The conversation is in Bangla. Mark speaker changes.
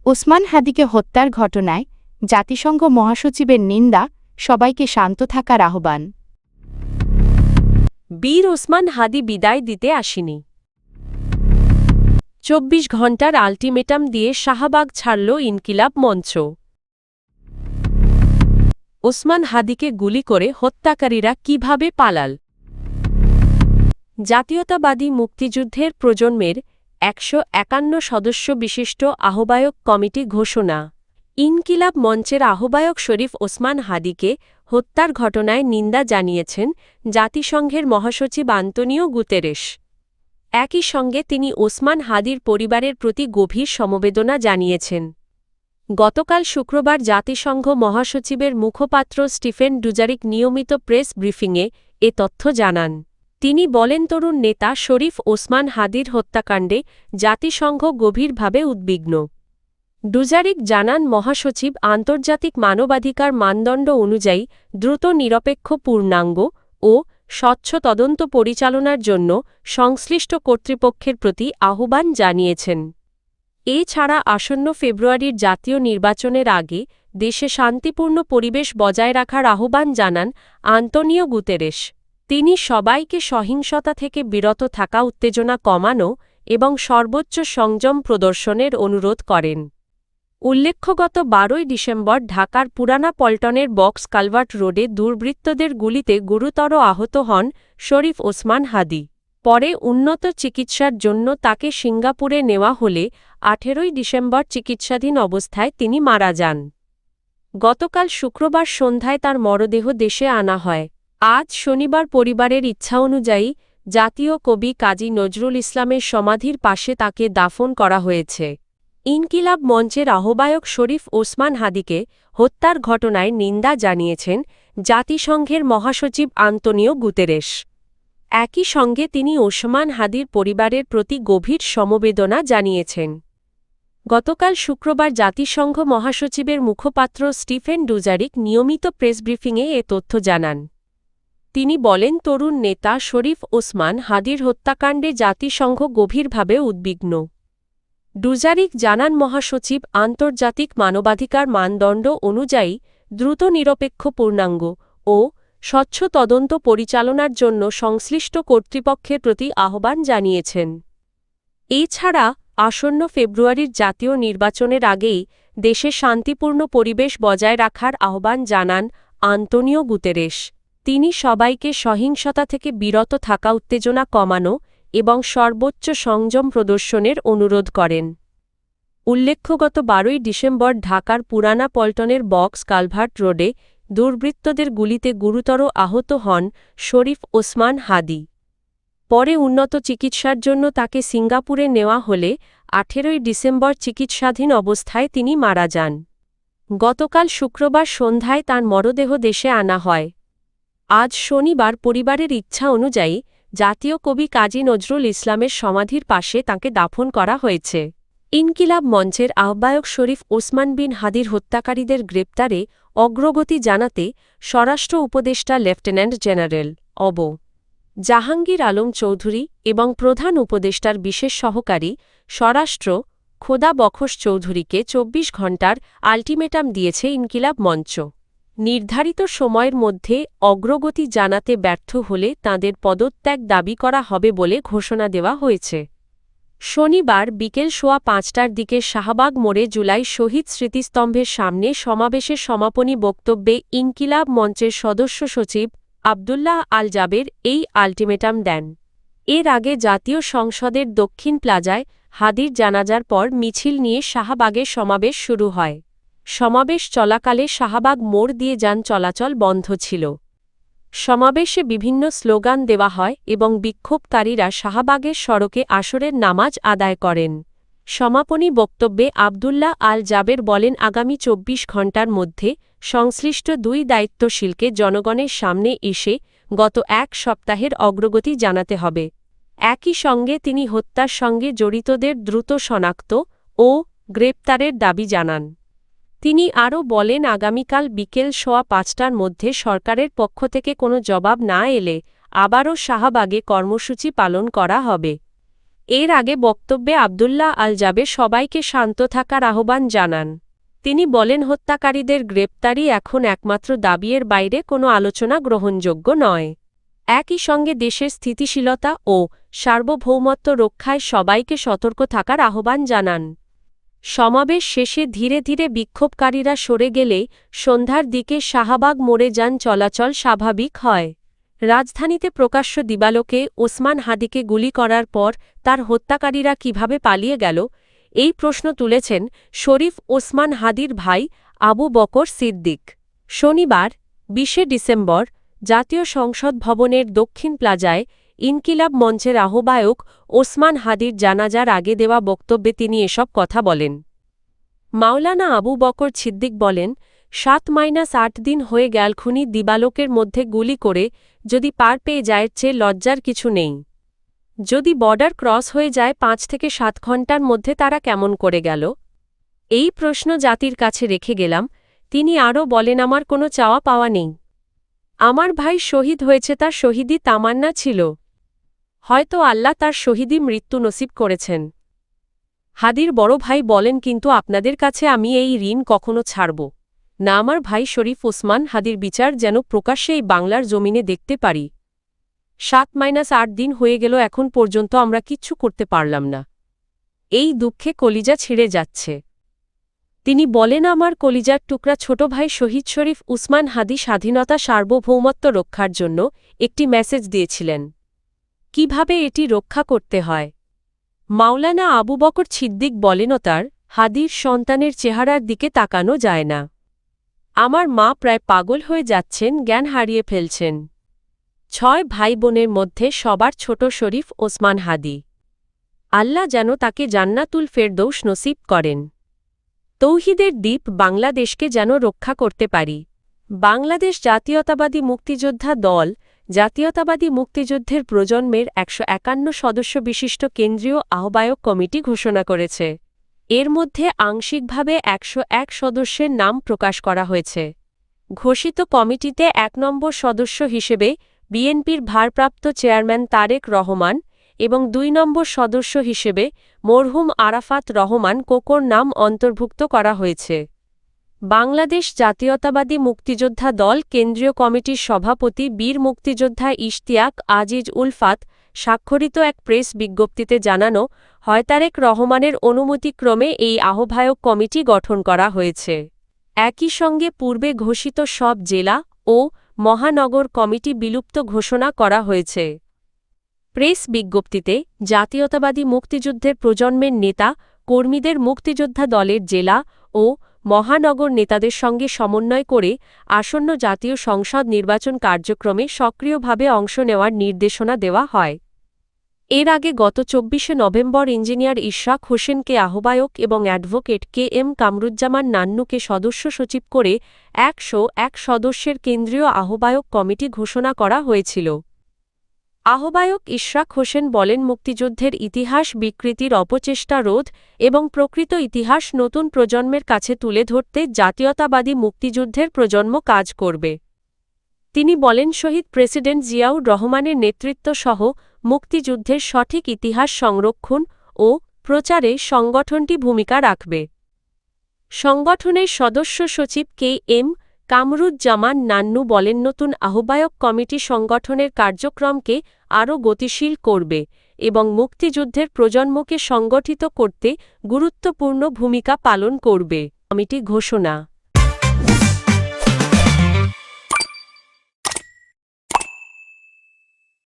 Speaker 1: ওসমান হাদিকে হত্যার ঘটনায় জাতিসংঘ মহাসচিবের নিন্দা, সবাইকে শান্ত থাকার আহ্বান।
Speaker 2: বীর ওসমান হাদি বিদায় দিতে আসেনি। ২৪ ঘণ্টার আল্টিমেটাম দিয়ে শাহবাগ ছাড়ল ইনকিলাব মঞ্চ। ওসমান হাদিকে গুলি করে হত্যাকারীরা কিভাবে পালাল? জাতীয়তাবাদী মুক্তিযুদ্ধের প্রজন্মের ১৫১ সদস্য বিশিষ্ট আহ্বায়ক কমিটি ঘোষণা। ইনকিলাব মঞ্চের আহ্বায়ক শরীফ ওসমান হাদিকে হত্যার ঘটনায় নিন্দা জানিয়েছেন জাতিসংঘের মহাসচিব আন্তোনিও গুতেরেস। একই সঙ্গে তিনি ওসমান হাদির পরিবারের প্রতি গভীর সমবেদনা জানিয়েছেন। গতকাল শুক্রবার জাতিসংঘ মহাসচিবের মুখপাত্র স্টিফেন ডুজারিক নিয়মিত প্রেস ব্রিফিংয়ে এ তথ্য জানান। তিনি বলেন, তরুণ নেতা শরীফ ওসমান হাদির হত্যাকাণ্ডে জাতিসংঘ গভীরভাবে উদ্বিগ্ন। ডুজারিক জানান, মহাসচিব আন্তর্জাতিক মানবাধিকার মানদণ্ড অনুযায়ী দ্রুত, নিরপেক্ষ, পূর্ণাঙ্গ ও স্বচ্ছ তদন্ত পরিচালনার জন্য সংশ্লিষ্ট কর্তৃপক্ষের প্রতি আহ্বান জানিয়েছেন। এছাড়া আসন্ন ফেব্রুয়ারির জাতীয় নির্বাচনের আগে দেশে শান্তিপূর্ণ পরিবেশ বজায় রাখার আহ্বান জানান আন্তোনিও গুতেরেস। তিনি সবাইকে সহিংসতা থেকে বিরত থাকা, উত্তেজনা কমানো এবং সর্বোচ্চ সংযম প্রদর্শনের অনুরোধ করেন। উল্লেখ্য, গত ১২ ডিসেম্বর ঢাকার পুরানা পল্টনের বক্স কালভার্ট রোডে দুর্বৃত্তদের গুলিতে গুরুতর আহত হন শরীফ ওসমান হাদি। পরে উন্নত চিকিৎসার জন্য তাকে সিঙ্গাপুরে নেওয়া হলে ১৮ ডিসেম্বর চিকিৎসাধীন অবস্থায় তিনি মারা যান। গতকাল শুক্রবার সন্ধ্যায় তার মরদেহ দেশে আনা হয়। আজ শনিবার পরিবারের ইচ্ছা অনুযায়ী জাতীয় কবি কাজী নজরুল ইসলামের সমাধির পাশে তাকে দাফন করা হয়েছে। ইনকিলাব মঞ্চের আহ্বায়ক শরীফ ওসমান হাদিকে হত্যার ঘটনায় নিন্দা জানিয়েছেন জাতিসংঘের মহাসচিব আন্তোনিও গুতেরেস। একই সঙ্গে তিনি ওসমান হাদির পরিবারের প্রতি গভীর সমবেদনা জানিয়েছেন। গতকাল শুক্রবার জাতিসংঘ মহাসচিবের মুখপাত্র স্টিফেন ডুজারিক নিয়মিত প্রেস ব্রিফিংয়ে এ তথ্য জানান। তিনি বলেন, তরুণ নেতা শরীফ ওসমান হাদির হত্যাকাণ্ডে জাতিসংঘ গভীরভাবে উদ্বিগ্ন। ডুজারিক জানান, মহাসচিব আন্তর্জাতিক মানবাধিকার মানদণ্ড অনুযায়ী দ্রুত, নিরপেক্ষ, পূর্ণাঙ্গ ও স্বচ্ছ তদন্ত পরিচালনার জন্য সংশ্লিষ্ট কর্তৃপক্ষের প্রতি আহ্বান জানিয়েছেন। এছাড়া আসন্ন ফেব্রুয়ারির জাতীয় নির্বাচনের আগেই দেশে শান্তিপূর্ণ পরিবেশ বজায় রাখার আহ্বান জানান আন্তোনিও গুতেরেস। তিনি সবাইকে সহিংসতা থেকে বিরত থাকা, উত্তেজনা কমানো এবং সর্বোচ্চ সংযম প্রদর্শনের অনুরোধ করেন। উল্লেখ্য, গত ১২ ডিসেম্বর ঢাকার পুরানা পল্টনের বক্স কালভার্ট রোডে দুর্বৃত্তদের গুলিতে গুরুতর আহত হন শরীফ ওসমান হাদি। পরে উন্নত চিকিৎসার জন্য তাকে সিঙ্গাপুরে নেওয়া হলে ১৮ ডিসেম্বর চিকিৎসাধীন অবস্থায় তিনি মারা যান। গতকাল শুক্রবার সন্ধ্যায় তাঁর মরদেহ দেশে আনা হয়। আজ শনিবার পরিবারের ইচ্ছা অনুযায়ী জাতীয় কবি কাজী নজরুল ইসলামের সমাধির পাশে তাঁকে দাফন করা হয়েছে। ইনকিলাব মঞ্চের আহ্বায়ক শরীফ ওসমান বিন হাদির হত্যাকারীদের গ্রেপ্তারে অগ্রগতি জানাতে স্বরাষ্ট্র উপদেষ্টা lieutenant general of. Jahangir Alam Chowdhury এবং প্রধান উপদেষ্টার বিশেষ সহকারী স্বরাষ্ট্র খোদা বখশ চৌধুরীকে ২৪ ঘণ্টার আল্টিমেটাম দিয়েছে ইনকিলাব মঞ্চ। নির্ধারিত সময়ের মধ্যে অগ্রগতি জানাতে ব্যর্থ হলে তাঁদের পদত্যাগ দাবি করা হবে বলে ঘোষণা দেওয়া হয়েছে। শনিবার বিকেল সোয়া ৫টার দিকে শাহবাগ মোড়ে জুলাই শহীদ স্মৃতিস্তম্ভের সামনে সমাবেশের সমাপনী বক্তব্যে ইনকিলাব মঞ্চের সদস্য সচিব আবদুল্লাহ আল জাবের এই আল্টিমেটাম দেন। এর আগে জাতীয় সংসদের দক্ষিণ প্লাজায় হাদির জানাজার পর মিছিল নিয়ে শাহবাগে সমাবেশ শুরু হয়। সমাবেশ চলাকালে শাহবাগ মোড় দিয়ে যান চলাচল বন্ধ ছিল। সমাবেশে বিভিন্ন স্লোগান দেওয়া হয় এবং বিক্ষোভকারীরা শাহবাগের সড়কে আসরের নামাজ আদায় করেন। সমাপনী বক্তব্যে আবদুল্লাহ আল জাবের বলেন, আগামী ২৪ ঘণ্টার মধ্যে সংশ্লিষ্ট দুই দায়িত্বশীলকে জনগণের সামনে এসে গত এক সপ্তাহের অগ্রগতি জানাতে হবে। একই সঙ্গে তিনি হত্যার সঙ্গে জড়িতদের দ্রুত শনাক্ত ও গ্রেপ্তারের দাবি জানান। তিনি আরও বলেন, আগামীকাল বিকেল সোয়া ৫টার মধ্যে সরকারের পক্ষ থেকে কোনো জবাব না এলে আবারও শাহবাগে কর্মসূচি পালন করা হবে। এর আগে বক্তব্যে আব্দুল্লাহ আল জাবের সবাইকে শান্ত থাকার আহ্বান জানান। তিনি বলেন হত্যাকারীদের গ্রেপ্তারি এখন একমাত্র দাবির বাইরে কোনো আলোচনা গ্রহণযোগ্য নয়। একই সঙ্গে দেশের স্থিতিশীলতা ও সার্বভৌমত্ব রক্ষায় সবাইকে সতর্ক থাকার আহ্বান জানান। সমাবেশ শেষে ধীরে ধীরে বিক্ষোভকারীরা সরে গেলে সন্ধ্যার দিকে শাহবাগ মোড়ে যান চলাচল স্বাভাবিক হয়। রাজধানীতে প্রকাশ্য দিবালোকে ওসমান হাদিকে গুলি করার পর তার হত্যাকারীরা কিভাবে পালিয়ে গেল, এই প্রশ্ন তুলেছেন শরীফ ওসমান হাদির ভাই আবু বকর সিদ্দিক। শনিবার ২০ ডিসেম্বর জাতীয় সংসদ ভবনের দক্ষিণ প্লাজায় ইনকিলাব মঞ্চের আহ্বায়ক ওসমান হাদির জানাজার আগে দেওয়া বক্তব্যে তিনি এসব কথা বলেন। মাওলানা আবু বকর সিদ্দিক বলেন, ৭-৮ দিন হয়ে গেল খুনি দিবালোকের মধ্যে গুলি করে যদি পার পেয়ে যায় চেয়ে লজ্জার কিছু নেই। যদি বর্ডার ক্রস হয়ে যায় ৫ থেকে ৭ ঘণ্টার মধ্যে তারা কেমন করে গেল? এই প্রশ্ন জাতির কাছে রেখে গেলাম। তিনি আরও বলেন, আমার কোনো চাওয়া পাওয়া নেই। আমার ভাই শহীদ হয়েছে, তার শহীদি তামান্না ছিল। হয়তো আল্লাহ তার শহীদি মৃত্যু নসিব করেছেন। হাদির বড় ভাই বলেন, কিন্তু আপনাদের কাছে আমি এই ঋণ কখনো ছাড়ব না। আমার ভাই শরীফ ওসমান হাদির বিচার যেন প্রকাশ্যে এই বাংলার জমিনে দেখতে পারি। ৭-৮ দিন হয়ে গেল, এখন পর্যন্ত আমরা কিচ্ছু করতে পারলাম না। এই দুঃখে কলিজা ছিঁড়ে যাচ্ছে। তিনি বলেন, আমার কলিজার টুকরা ছোট ভাই শহীদ শরীফ উসমান হাদি স্বাধীনতা সার্বভৌমত্ব রক্ষার জন্য একটি মেসেজ দিয়েছিলেন। কিভাবে এটি রক্ষা করতে হয়? মাওলানা আবু বকর সিদ্দিক বলেন, তার হাদির সন্তানের চেহারার দিকে তাকানো যায় না। আমার মা প্রায় পাগল হয়ে যাচ্ছেন, জ্ঞান হারিয়ে ফেলছেন। ৬ ভাই বোনের মধ্যে সবার ছোট শরীফ ওসমান হাদি। আল্লাহ যেন তাকে জান্নাতুল ফেরদৌস নসিব করেন। তৌহিদের দ্বীপ বাংলাদেশকে যেন রক্ষা করতে পারি। বাংলাদেশ জাতীয়তাবাদী মুক্তিযোদ্ধা দল জাতীয়তাবাদী মুক্তিযুদ্ধের প্রজন্মের ১৫১ সদস্য বিশিষ্ট কেন্দ্রীয় আহ্বায়ক কমিটি ঘোষণা করেছে। এর মধ্যে আংশিকভাবে ১০১ সদস্যের নাম প্রকাশ করা হয়েছে। ঘোষিত কমিটিতে ১ নম্বর সদস্য হিসেবে বিএনপির ভারপ্রাপ্ত চেয়ারম্যান তারেক রহমান এবং ২ নম্বর সদস্য হিসেবে মরহুম আরাফাত রহমান কোকোর নাম অন্তর্ভুক্ত করা হয়েছে। বাংলাদেশ জাতীয়তাবাদী মুক্তিযোদ্ধা দল কেন্দ্রীয় কমিটির সভাপতি বীর মুক্তিযোদ্ধা ইশতিয়াক আজিজ উলফাত স্বাক্ষরিত এক প্রেস বিজ্ঞপ্তিতে জানানো হয়, তারেক রহমানের অনুমতিক্রমে এই আহ্বায়ক কমিটি গঠন করা হয়েছে। একই সঙ্গে পূর্বে ঘোষিত সব জেলা ও মহানগর কমিটি বিলুপ্ত ঘোষণা করা হয়েছে। প্রেস বিজ্ঞপ্তিতে জাতীয়তাবাদী মুক্তিযুদ্ধের প্রজন্মের নেতা কর্মীদের মুক্তিযোদ্ধা দলের জেলা ও মহানগর নেতাদের সঙ্গে সমন্বয় করে আসন্ন জাতীয় সংসদ নির্বাচন কার্যক্রমে সক্রিয়ভাবে অংশ নেওয়ার নির্দেশনা দেওয়া হয়। এর আগে গত ২৪ নভেম্বর ইঞ্জিনিয়ার ইশরাক হোসেনকে আহ্বায়ক এবং অ্যাডভোকেট কে এম কামরুজ্জামান নান্নুকে সদস্য সচিব করে ১০১ সদস্যের কেন্দ্রীয় আহ্বায়ক কমিটি ঘোষণা করা হয়েছিল। আহ্বায়ক ইশরাক হোসেন বলেন, মুক্তিযুদ্ধের ইতিহাস বিকৃতির অপচেষ্টা রোধ এবং প্রকৃত ইতিহাস নতুন প্রজন্মের কাছে তুলে ধরতে জাতীয়তাবাদী মুক্তিযুদ্ধের প্রজন্ম কাজ করবে। তিনি বলেন, শহীদ প্রেসিডেন্ট জিয়াউর রহমানের নেতৃত্বসহ মুক্তিযুদ্ধের সঠিক ইতিহাস সংরক্ষণ ও প্রচারে সংগঠনটি ভূমিকা রাখবে। সংগঠনের সদস্য সচিব কে এম কামরুজ্জামান নান্নু বলেন, নতুন আহ্বায়ক কমিটি সংগঠনের কার্যক্রমকে আরও গতিশীল করবে এবং মুক্তিযুদ্ধের প্রজন্মকে সংগঠিত করতে গুরুত্বপূর্ণ ভূমিকা পালন করবে। কমিটি ঘোষণা।